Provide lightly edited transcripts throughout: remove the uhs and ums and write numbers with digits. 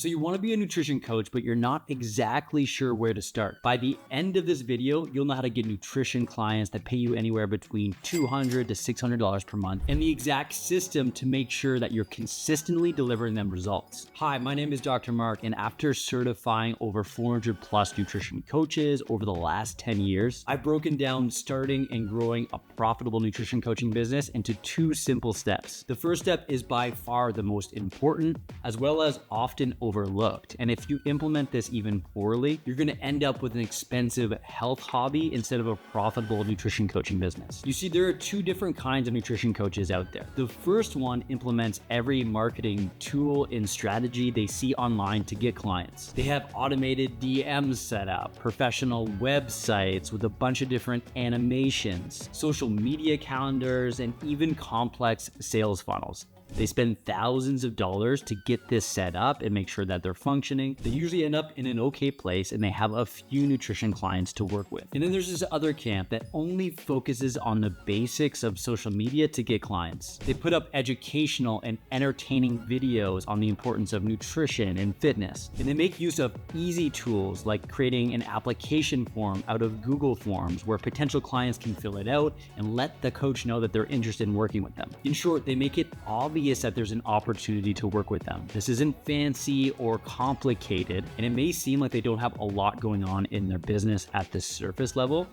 So you want to be a nutrition coach, but you're not exactly sure where to start. By the end of this video, you'll know how to get nutrition clients that pay you anywhere between $200 to $600 per month and the exact system to make sure that you're consistently delivering them results. Hi, my name is Dr. Mark, and after certifying over 400 plus nutrition coaches over the last 10 years, I've broken down starting and growing a profitable nutrition coaching business into 2 simple steps. The first step is by far the most important, as well as often overlooked. And if you implement this even poorly, you're going to end up with an expensive health hobby instead of a profitable nutrition coaching business. You see, there are 2 different kinds of nutrition coaches out there. The first one implements every marketing tool and strategy they see online to get clients. They have automated DMs set up, professional websites with a bunch of different animations, social media calendars, and even complex sales funnels. They spend thousands of dollars to get this set up and make sure that they're functioning. They usually end up in an okay place and they have a few nutrition clients to work with. And then there's this other camp that only focuses on the basics of social media to get clients. They put up educational and entertaining videos on the importance of nutrition and fitness. And they make use of easy tools like creating an application form out of Google Forms where potential clients can fill it out and let the coach know that they're interested in working with them. In short, they make it obvious that there's an opportunity to work with them. This isn't fancy or complicated, and it may seem like they don't have a lot going on in their business at the surface level,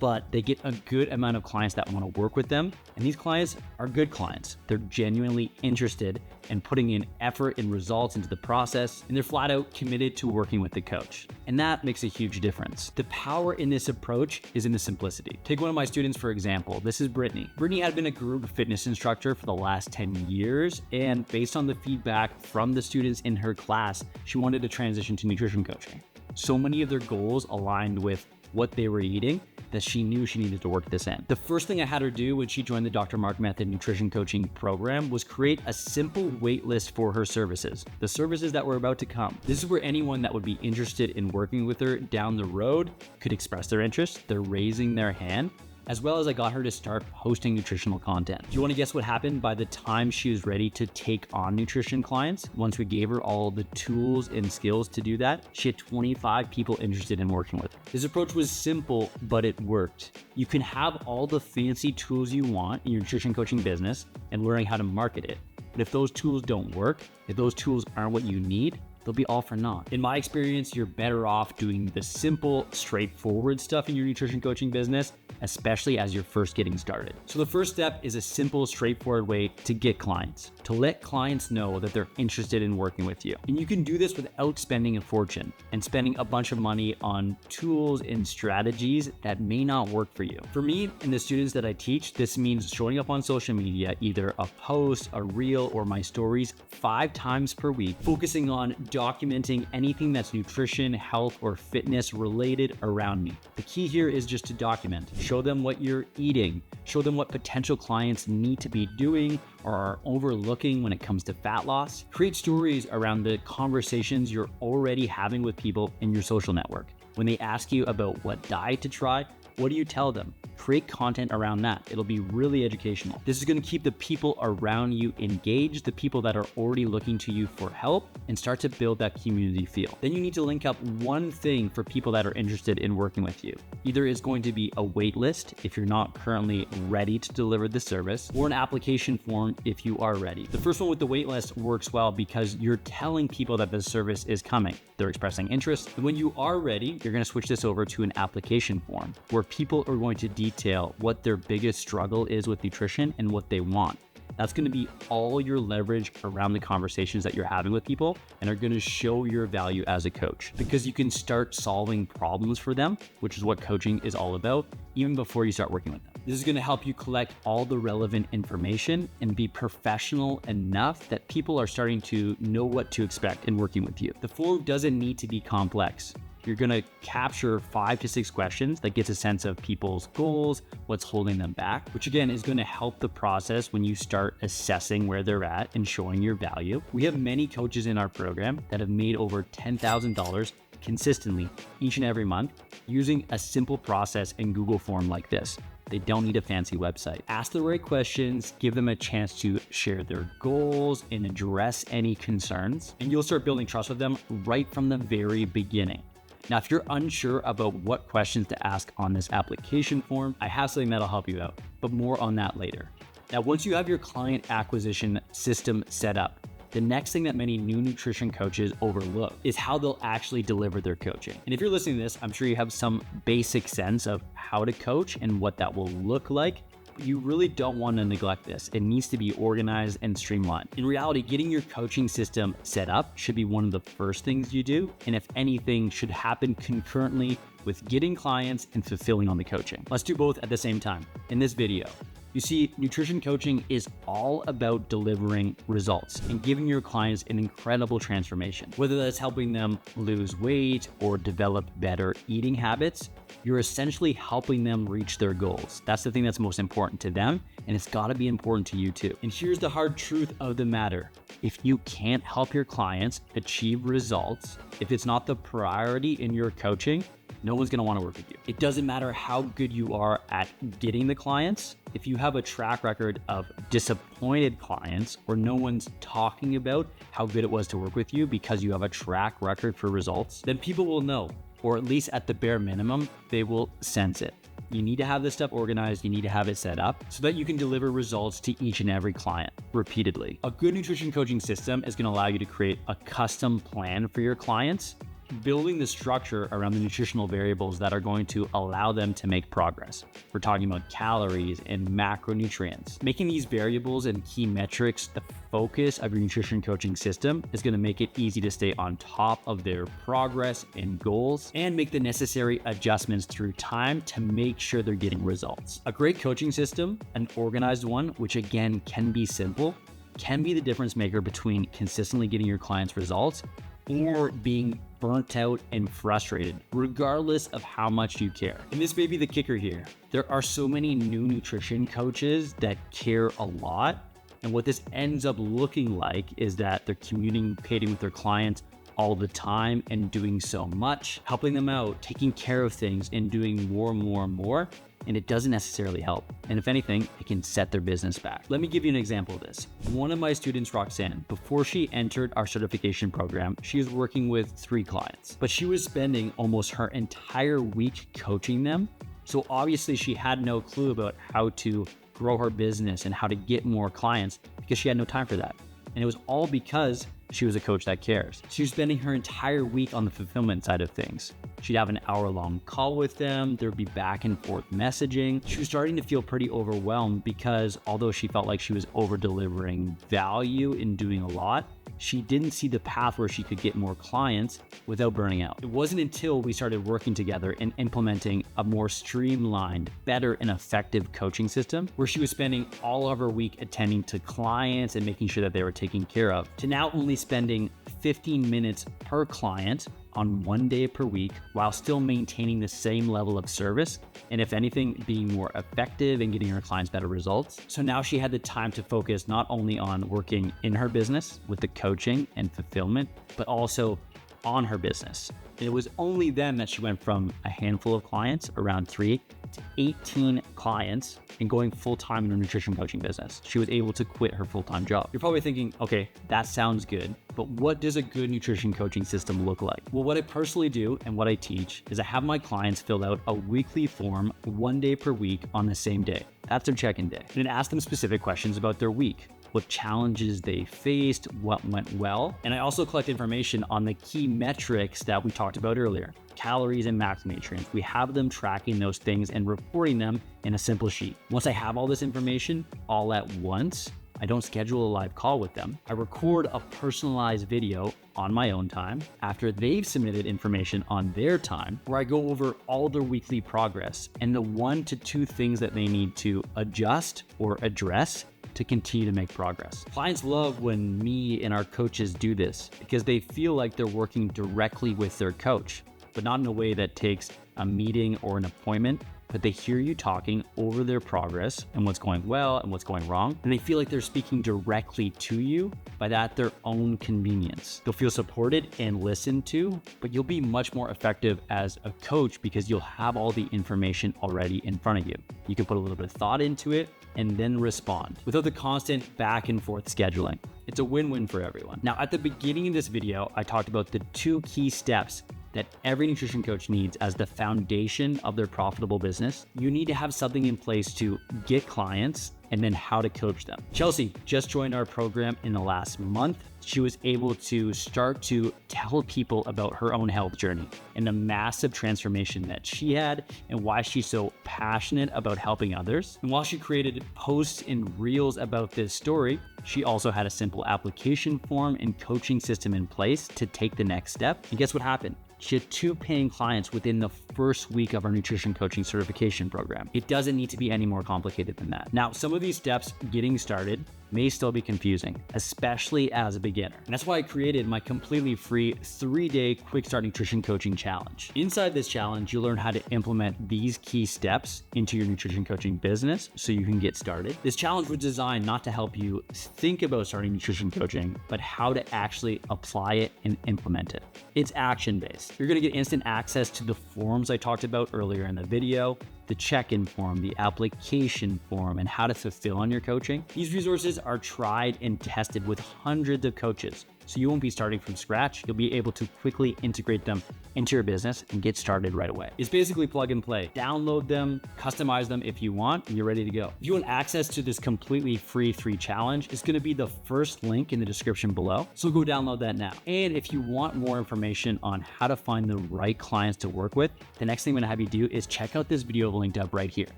but they get a good amount of clients that want to work with them. And these clients are good clients. They're genuinely interested in putting in effort and results into the process, and they're flat out committed to working with the coach. And that makes a huge difference. The power in this approach is in the simplicity. Take one of my students, for example. This is Brittany. Brittany had been a group fitness instructor for the last 10 years, and based on the feedback from the students in her class, she wanted to transition to nutrition coaching. So many of their goals aligned with what they were eating that she knew she needed to work this in. The first thing I had her do when she joined the Dr. Mark Method nutrition coaching program was create a simple wait list for her services, the services that were about to come. This is where anyone that would be interested in working with her down the road could express their interest. They're raising their hand, as well as I got her to start posting nutritional content. Do you want to guess what happened by the time she was ready to take on nutrition clients? Once we gave her all the tools and skills to do that, she had 25 people interested in working with her. This approach was simple, but it worked. You can have all the fancy tools you want in your nutrition coaching business and learning how to market it. But if those tools don't work, if those tools aren't what you need, they'll be all for naught. In my experience, you're better off doing the simple, straightforward stuff in your nutrition coaching business, especially as you're first getting started. So the first step is a simple, straightforward way to get clients, to let clients know that they're interested in working with you. And you can do this without spending a fortune and spending a bunch of money on tools and strategies that may not work for you. For me and the students that I teach, this means showing up on social media, either a post, a reel, or my stories 5 times per week, focusing on documenting anything that's nutrition, health, or fitness related around me. The key here is just to document. Show them what you're eating. Show them what potential clients need to be doing or are overlooking when it comes to fat loss. Create stories around the conversations you're already having with people in your social network. When they ask you about what diet to try, what do you tell them? Create content around that. It'll be really educational. This is going to keep the people around you engaged, the people that are already looking to you for help, and start to build that community feel. Then you need to link up one thing for people that are interested in working with you. Either it's going to be a wait list if you're not currently ready to deliver the service, or an application form if you are ready. The first one with the wait list works well because you're telling people that the service is coming. They're expressing interest. And when you are ready, you're going to switch this over to an application form where people are going to detail what their biggest struggle is with nutrition and what they want. That's going to be all your leverage around the conversations that you're having with people and are going to show your value as a coach, because you can start solving problems for them, which is what coaching is all about, even before you start working with them. This is going to help you collect all the relevant information and be professional enough that people are starting to know what to expect in working with you. The form doesn't need to be complex. You're going to capture 5 to 6 questions that gets a sense of people's goals, what's holding them back, which again is going to help the process when you start assessing where they're at and showing your value. We have many coaches in our program that have made over $10,000 consistently each and every month using a simple process in Google form like this. They don't need a fancy website. Ask the right questions, give them a chance to share their goals and address any concerns, and you'll start building trust with them right from the very beginning. Now, if you're unsure about what questions to ask on this application form, I have something that'll help you out, but more on that later. Now, once you have your client acquisition system set up, the next thing that many new nutrition coaches overlook is how they'll actually deliver their coaching. And if you're listening to this, I'm sure you have some basic sense of how to coach and what that will look like. But you really don't want to neglect this. It needs to be organized and streamlined. In reality, getting your coaching system set up should be one of the first things you do. And if anything, should happen concurrently with getting clients and fulfilling on the coaching. Let's do both at the same time. In this video, you see, nutrition coaching is all about delivering results and giving your clients an incredible transformation. Whether that's helping them lose weight or develop better eating habits, you're essentially helping them reach their goals. That's the thing that's most important to them, and it's gotta be important to you too. And here's the hard truth of the matter. If you can't help your clients achieve results, if it's not the priority in your coaching, no one's gonna wanna work with you. It doesn't matter how good you are at getting the clients. If you have a track record of disappointed clients or no one's talking about how good it was to work with you because you have a track record for results, then people will know, or at least at the bare minimum, they will sense it. You need to have this stuff organized, you need to have it set up so that you can deliver results to each and every client repeatedly. A good nutrition coaching system is gonna allow you to create a custom plan for your clients, building the structure around the nutritional variables that are going to allow them to make progress. We're talking about calories and macronutrients. Making these variables and key metrics the focus of your nutrition coaching system is going to make it easy to stay on top of their progress and goals and make the necessary adjustments through time to make sure they're getting results. A great coaching system, an organized one, which again can be simple, can be the difference maker between consistently getting your clients results or being burnt out and frustrated, regardless of how much you care. And this may be the kicker here. There are so many new nutrition coaches that care a lot. And what this ends up looking like is that they're communicating with their clients all the time and doing so much, helping them out, taking care of things and doing more. And it doesn't necessarily help. And if anything, it can set their business back. Let me give you an example of this. One of my students, Roxanne, before she entered our certification program, she was working with 3 clients, but she was spending almost her entire week coaching them. So obviously she had no clue about how to grow her business and how to get more clients because she had no time for that. And it was all because she was a coach that cares. She was spending her entire week on the fulfillment side of things. She'd have an hour-long call with them. There'd be back and forth messaging. She was starting to feel pretty overwhelmed because although she felt like she was over-delivering value in doing a lot, she didn't see the path where she could get more clients without burning out. It wasn't until we started working together and implementing a more streamlined, better, and effective coaching system where she was spending all of her week attending to clients and making sure that they were taken care of, to now only spending 15 minutes per client on 1 day per week while still maintaining the same level of service, and if anything, being more effective and getting her clients better results. So now she had the time to focus not only on working in her business with the coaching and fulfillment, but also on her business. It was only then that she went from a handful of clients, around 3, to 18 clients and going full-time in her nutrition coaching business. She was able to quit her full-time job. You're probably thinking, okay, that sounds good, but what does a good nutrition coaching system look like? Well, what I personally do and what I teach is I have my clients fill out a weekly form 1 day per week on the same day. That's their check-in day. And then ask them specific questions about their week, what challenges they faced, what went well. And I also collect information on the key metrics that we talked about earlier, calories and macronutrients. We have them tracking those things and reporting them in a simple sheet. Once I have all this information all at once, I don't schedule a live call with them. I record a personalized video on my own time after they've submitted information on their time, where I go over all their weekly progress and the 1 to 2 things that they need to adjust or address to continue to make progress. Clients love when me and our coaches do this because they feel like they're working directly with their coach, but not in a way that takes a meeting or an appointment but they hear you talking over their progress and what's going well and what's going wrong, and they feel like they're speaking directly to you, but at their own convenience. They'll feel supported and listened to, but you'll be much more effective as a coach because you'll have all the information already in front of you. You can put a little bit of thought into it and then respond without the constant back and forth scheduling. It's a win-win for everyone. Now, at the beginning of this video, I talked about the 2 key steps that every nutrition coach needs as the foundation of their profitable business. You need to have something in place to get clients and then how to coach them. Chelsea just joined our program in the last month. She was able to start to tell people about her own health journey and the massive transformation that she had and why she's so passionate about helping others. And while she created posts and reels about this story, she also had a simple application form and coaching system in place to take the next step. And guess what happened? She had 2 paying clients within the first week of our nutrition coaching certification program. It doesn't need to be any more complicated than that. Now, some of these steps getting started may still be confusing, especially as a beginner. And that's why I created my completely free 3-day quick start nutrition coaching challenge. Inside this challenge, you'll learn how to implement these key steps into your nutrition coaching business so you can get started. This challenge was designed not to help you think about starting nutrition coaching, but how to actually apply it and implement it. It's action-based. You're gonna get instant access to the forms I talked about earlier in the video, the check-in form, the application form, and how to fulfill on your coaching. These resources are tried and tested with hundreds of coaches, so you won't be starting from scratch. You'll be able to quickly integrate them into your business and get started right away. It's basically plug and play. Download them, customize them if you want, and you're ready to go. If you want access to this completely free challenge, it's gonna be the first link in the description below, so go download that now. And if you want more information on how to find the right clients to work with, the next thing I'm gonna have you do is check out this video linked up right here.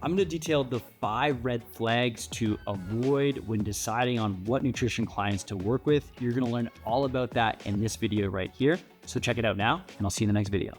I'm gonna detail the 5 red flags to avoid when deciding on what nutrition clients to work with. You're gonna learn all about that in this video right here. So check it out now, and I'll see you in the next video.